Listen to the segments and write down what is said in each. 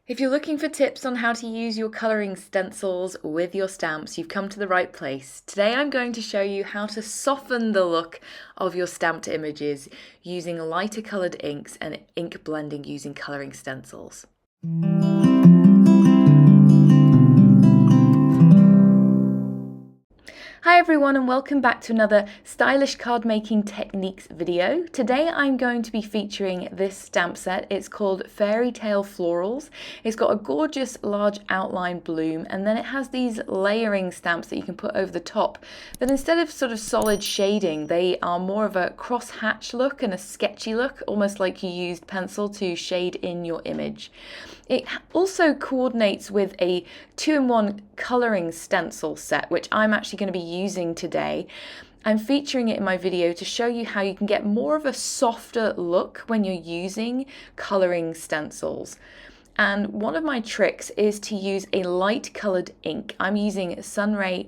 If you're looking for tips on how to use your colouring stencils with your stamps, you've come to the right place. Today I'm going to show you how to soften the look of your stamped images using lighter coloured inks and ink blending using colouring stencils. Hi everyone and welcome back to another stylish card making techniques video. Today I'm going to be featuring this stamp set. It's called Fairy Tale Florals. It's got a gorgeous large outline bloom and then it has these layering stamps that you can put over the top. But instead of sort of solid shading, they are more of a cross-hatch look and a sketchy look, almost like you used pencil to shade in your image. It also coordinates with a 2-in-1 colouring stencil set, which I'm actually going to be using today. I'm featuring it in my video to show you how you can get more of a softer look when you're using colouring stencils. And one of my tricks is to use a light coloured ink. I'm using Sunray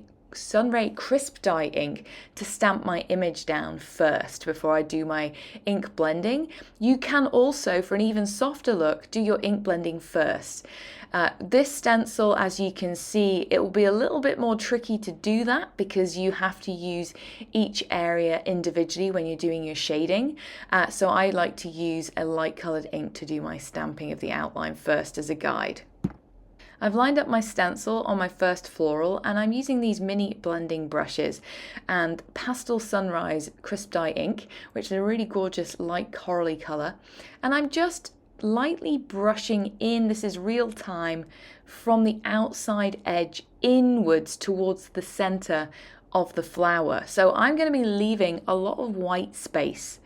Crisp Dye Ink to stamp my image down first before I do my ink blending. You can also, for an even softer look, do your ink blending first. This stencil, as you can see, it will be a little bit more tricky to do that because you have to use each area individually when you're doing your shading. So I like to use a light coloured ink to do my stamping of the outline first as a guide. I've lined up my stencil on my first floral and I'm using these mini blending brushes and Pastel Sunray Crisp Dye Ink, which is a really gorgeous light corally colour, and I'm just lightly brushing in, this is real time, from the outside edge inwards towards the centre of the flower. So I'm going to be leaving a lot of white space,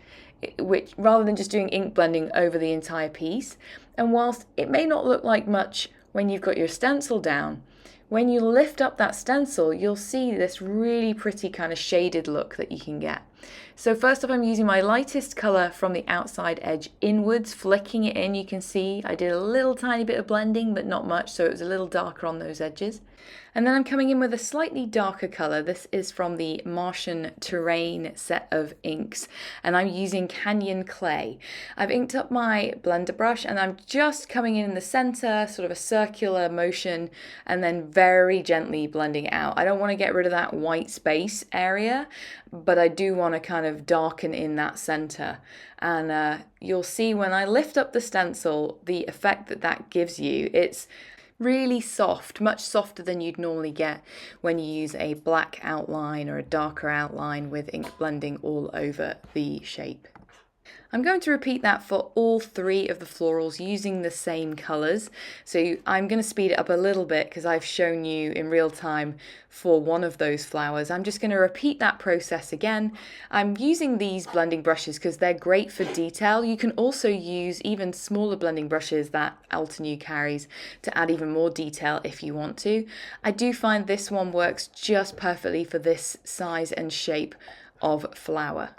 which rather than just doing ink blending over the entire piece. And whilst it may not look like much when you've got your stencil down, when you lift up that stencil, you'll see this really pretty kind of shaded look that you can get. So first off, I'm using my lightest colour from the outside edge inwards, flicking it in. You can see I did a little tiny bit of blending, but not much, so it was a little darker on those edges. And then I'm coming in with a slightly darker colour. This is from the Martian Terrain set of inks, and I'm using Canyon Clay. I've inked up my blender brush and I'm just coming in the centre, sort of a circular motion, and then very gently blending it out. I don't want to get rid of that white space area, but I do want to kind of darken in that centre. And you'll see when I lift up the stencil, the effect that that gives you. It's really soft, much softer than you'd normally get when you use a black outline or a darker outline with ink blending all over the shape. I'm going to repeat that for all three of the florals using the same colours. So I'm going to speed it up a little bit because I've shown you in real time for one of those flowers. I'm just going to repeat that process again. I'm using these blending brushes because they're great for detail. You can also use even smaller blending brushes that Altenew carries to add even more detail if you want to. I do find this one works just perfectly for this size and shape of flower.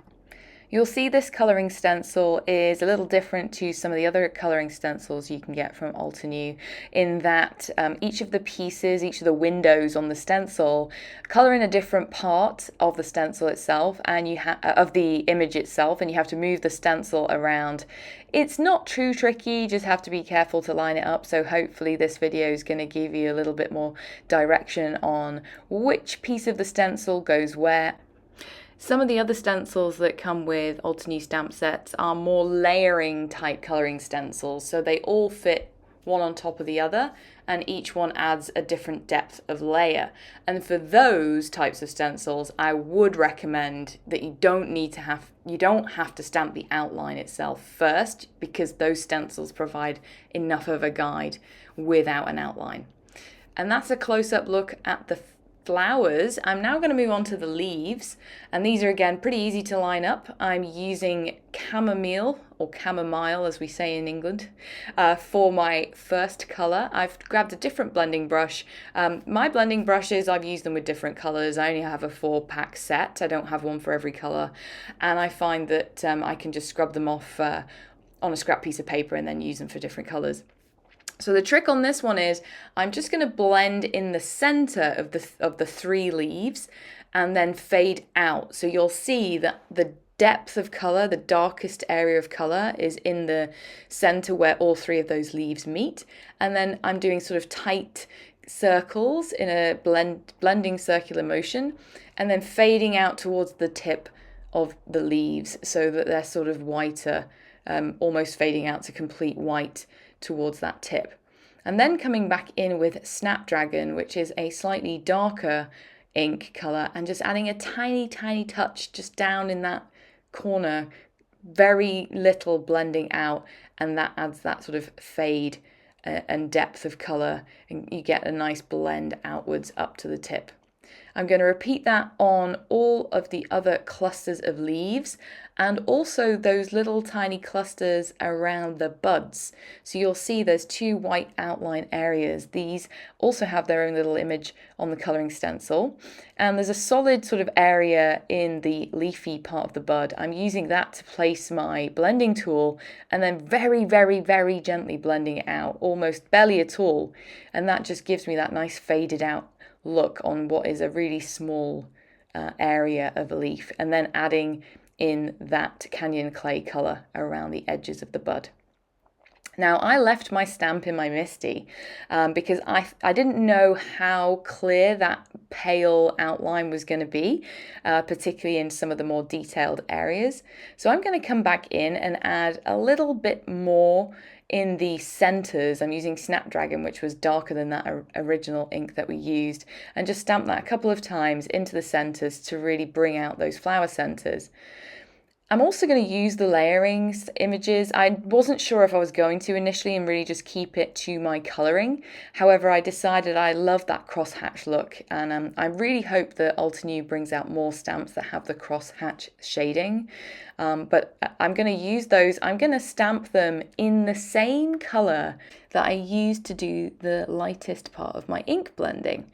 You'll see this colouring stencil is a little different to some of the other colouring stencils you can get from Altenew in that each of the pieces, each of the windows on the stencil colour in a different part of the stencil itself and of the image itself, and you have to move the stencil around. It's not too tricky, you just have to be careful to line it up, so hopefully this video is going to give you a little bit more direction on which piece of the stencil goes where. Some of the other stencils that come with Altenew stamp sets are more layering type colouring stencils, so they all fit one on top of the other and each one adds a different depth of layer. And for those types of stencils, I would recommend that you don't have to stamp the outline itself first, because those stencils provide enough of a guide without an outline. And that's a close-up look at the flowers. I'm now going to move on to the leaves, and these are again pretty easy to line up. I'm using chamomile, or chamomile as we say in England, for my first colour. I've grabbed a different blending brush. My blending brushes, I've used them with different colours. I only have a 4-pack set. I don't have one for every colour, and I find that I can just scrub them off on a scrap piece of paper and then use them for different colours. So the trick on this one is I'm just going to blend in the center of the 3 leaves and then fade out. So you'll see that the depth of colour, the darkest area of colour, is in the centre where all three of those leaves meet. And then I'm doing sort of tight circles in a blending circular motion, and then fading out towards the tip of the leaves so that they're sort of whiter, almost fading out to complete white towards that tip. And then coming back in with Snapdragon, which is a slightly darker ink colour, and just adding a tiny touch just down in that corner, very little blending out, and that adds that sort of fade and depth of colour, and you get a nice blend outwards up to the tip. I'm going to repeat that on all of the other clusters of leaves, and also those little tiny clusters around the buds. So you'll see there's two white outline areas. These also have their own little image on the colouring stencil. And there's a solid sort of area in the leafy part of the bud. I'm using that to place my blending tool, and then very gently blending it out, almost barely at all. And that just gives me that nice faded out look on what is a really small area of a leaf, and then adding in that canyon clay colour around the edges of the bud. Now, I left my stamp in my MISTI because I didn't know how clear that pale outline was going to be, particularly in some of the more detailed areas. So I'm going to come back in and add a little bit more in the centers. I'm using Snapdragon, which was darker than that original ink that we used, and just stamp that a couple of times into the centers to really bring out those flower centers. I'm also going to use the layering images. I wasn't sure if I was going to initially and really just keep it to my colouring. However, I decided I love that crosshatch look, and I really hope that Altenew brings out more stamps that have the crosshatch shading. But I'm going to use those. I'm going to stamp them in the same colour that I used to do the lightest part of my ink blending.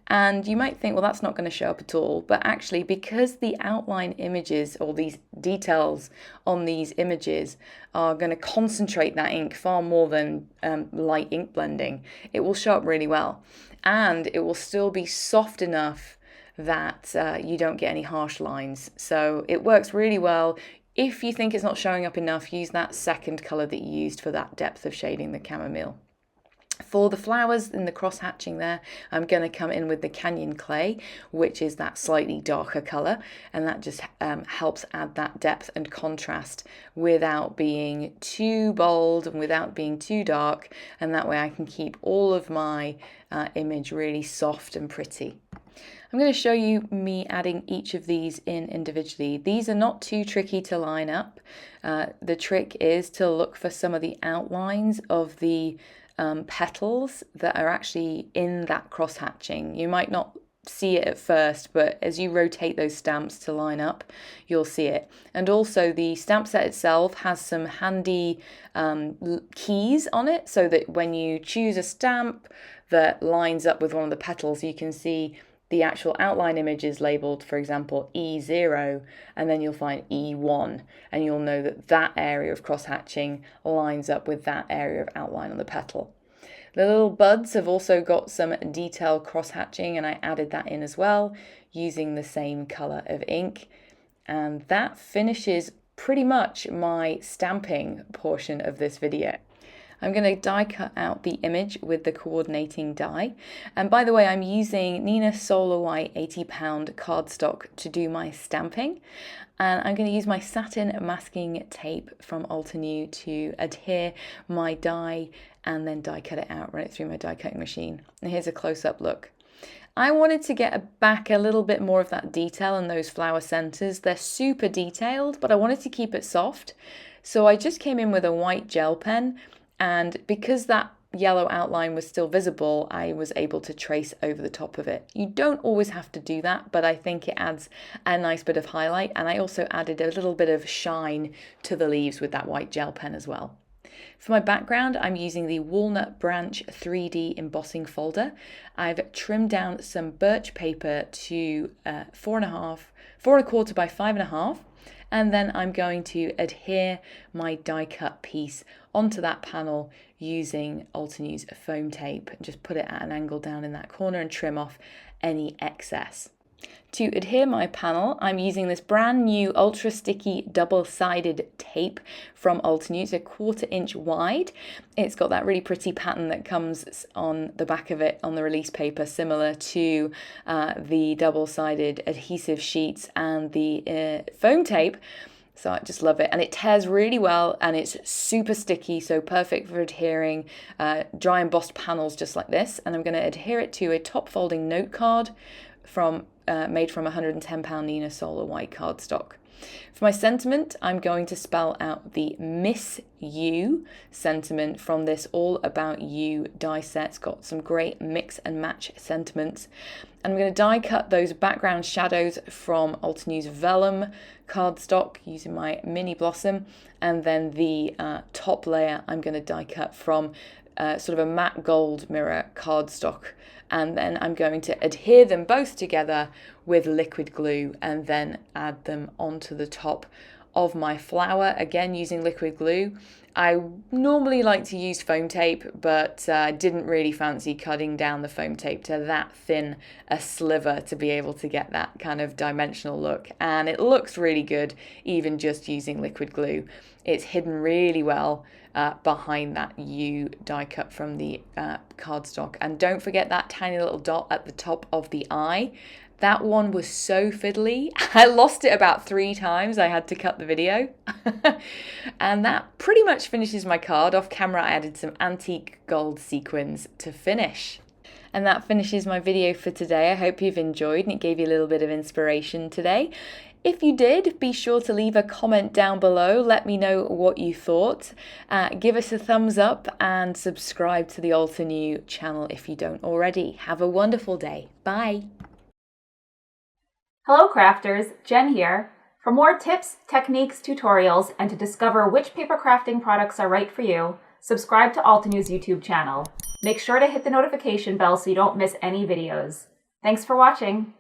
And you might think, well, that's not going to show up at all. But actually, because the outline images or these details on these images are going to concentrate that ink far more than light ink blending, it will show up really well. And it will still be soft enough that you don't get any harsh lines. So it works really well. If you think it's not showing up enough, use that second colour that you used for that depth of shading, the chamomile. For the flowers in the cross hatching there, I'm going to come in with the canyon clay, which is that slightly darker colour, and that just helps add that depth and contrast without being too bold and without being too dark, and that way I can keep all of my image really soft and pretty. I'm going to show you me adding each of these in individually. These are not too tricky to line up. The trick is to look for some of the outlines of the petals that are actually in that cross hatching. You might not see it at first, but as you rotate those stamps to line up, you'll see it. And also the stamp set itself has some handy keys on it, so that when you choose a stamp that lines up with one of the petals, you can see the actual outline image is labelled, for example, E0, and then you'll find E1, and you'll know that that area of cross-hatching lines up with that area of outline on the petal. The little buds have also got some detail cross-hatching, and I added that in as well, using the same colour of ink. And that finishes pretty much my stamping portion of this video. I'm going to die cut out the image with the coordinating die. And by the way, I'm using Nina Solar White 80-pound cardstock to do my stamping. And I'm going to use my satin masking tape from Altenew to adhere my die and then die cut it out, run it through my die cutting machine. And here's a close-up look. I wanted to get back a little bit more of that detail in those flower centers. They're super detailed, but I wanted to keep it soft. So I just came in with a white gel pen, and because that yellow outline was still visible, I was able to trace over the top of it. You don't always have to do that, but I think it adds a nice bit of highlight, and I also added a little bit of shine to the leaves with that white gel pen as well. For my background, I'm using the Walnut Branch 3D embossing folder. I've trimmed down some birch paper to 4.25 by 5.5, and then I'm going to adhere my die cut piece onto that panel using Altenew's foam tape, and just put it at an angle down in that corner and trim off any excess. To adhere my panel, I'm using this brand new ultra sticky double-sided tape from Altenew. It's a 1/4 inch wide. It's got that really pretty pattern that comes on the back of it on the release paper, similar to the double-sided adhesive sheets and the foam tape. So I just love it, and it tears really well, and it's super sticky, so perfect for adhering dry embossed panels just like this. And I'm going to adhere it to a top folding note card from made from 110-pound Nina Solar white cardstock. For my sentiment, I'm going to spell out the Miss You sentiment from this All About You die set. It's got some great mix and match sentiments. And I'm going to die cut those background shadows from Altenew's Vellum cardstock using my mini blossom. And then the top layer I'm going to die cut from sort of a matte gold mirror cardstock. And then I'm going to adhere them both together with liquid glue and then add them onto the top of my flower, again using liquid glue. I normally like to use foam tape, but I didn't really fancy cutting down the foam tape to that thin a sliver to be able to get that kind of dimensional look. And it looks really good even just using liquid glue. It's hidden really well behind that U die cut from the cardstock. And don't forget that tiny little dot at the top of the eye. That one was so fiddly. I lost it about 3 times. I had to cut the video. And that pretty much finishes my card. Off camera, I added some antique gold sequins to finish. And that finishes my video for today. I hope you've enjoyed and it gave you a little bit of inspiration today. If you did, be sure to leave a comment down below. Let me know what you thought. Give us a thumbs up and subscribe to the Altenew channel if you don't already. Have a wonderful day. Bye. Hello crafters, Jen here. For more tips, techniques, tutorials, and to discover which paper crafting products are right for you, subscribe to Altenew's YouTube channel. Make sure to hit the notification bell so you don't miss any videos. Thanks for watching.